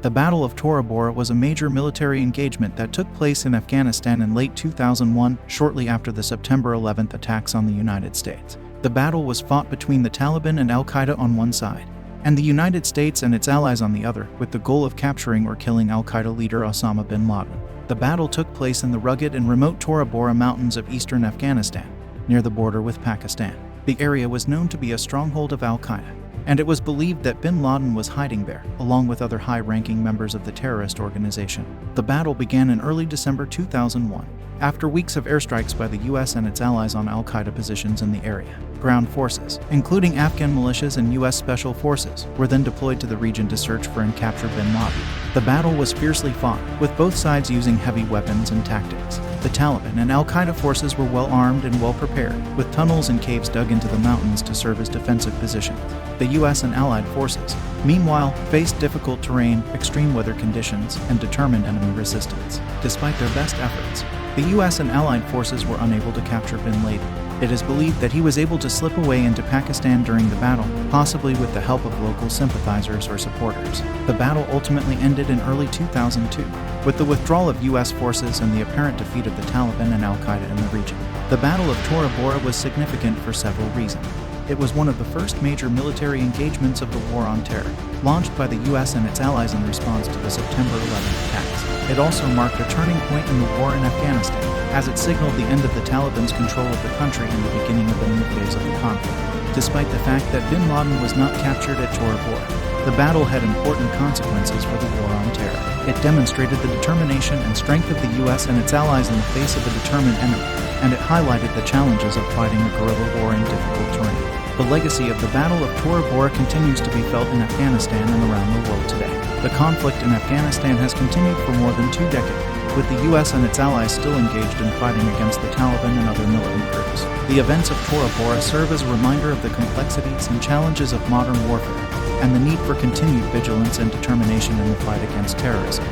The Battle of Tora Bora was a major military engagement that took place in Afghanistan in late 2001, shortly after the September 11th attacks on the United States. The battle was fought between the Taliban and Al Qaeda on one side, and the United States and its allies on the other, with the goal of capturing or killing Al Qaeda leader Osama bin Laden. The battle took place in the rugged and remote Tora Bora mountains of eastern Afghanistan, near the border with Pakistan. The area was known to be a stronghold of Al Qaeda, and it was believed that bin Laden was hiding there, along with other high-ranking members of the terrorist organization. The battle began in early December 2001, after weeks of airstrikes by the U.S. and its allies on Al Qaeda positions in the area. Ground forces, including Afghan militias and U.S. Special Forces, were then deployed to the region to search for and capture bin Laden. The battle was fiercely fought, with both sides using heavy weapons and tactics. The Taliban and Al Qaeda forces were well armed and well prepared, with tunnels and caves dug into the mountains to serve as defensive positions. The U.S. and allied forces, meanwhile, faced difficult terrain, extreme weather conditions, and determined enemy resistance. Despite their best efforts, the U.S. and allied forces were unable to capture bin Laden. It is believed that he was able to slip away into Pakistan during the battle, possibly with the help of local sympathizers or supporters. The battle ultimately ended in early 2002, with the withdrawal of U.S. forces and the apparent defeat of the Taliban and Al Qaeda in the region. The Battle of Tora Bora was significant for several reasons. It was one of the first major military engagements of the War on Terror, launched by the U.S. and its allies in response to the September 11th attacks. It also marked a turning point in the war in Afghanistan, as it signaled the end of the Taliban's control of the country and the beginning of a new phase of the conflict. Despite the fact that bin Laden was not captured at Tora Bora, the battle had important consequences for the War on Terror. It demonstrated the determination and strength of the U.S. and its allies in the face of a determined enemy, and it highlighted the challenges of fighting a guerrilla war in difficult terrain. The legacy of the Battle of Tora Bora continues to be felt in Afghanistan and around the world today. The conflict in Afghanistan has continued for more than 2 decades, with the U.S. and its allies still engaged in fighting against the Taliban and other militant groups. The events of Tora Bora serve as a reminder of the complexities and challenges of modern warfare, and the need for continued vigilance and determination in the fight against terrorism.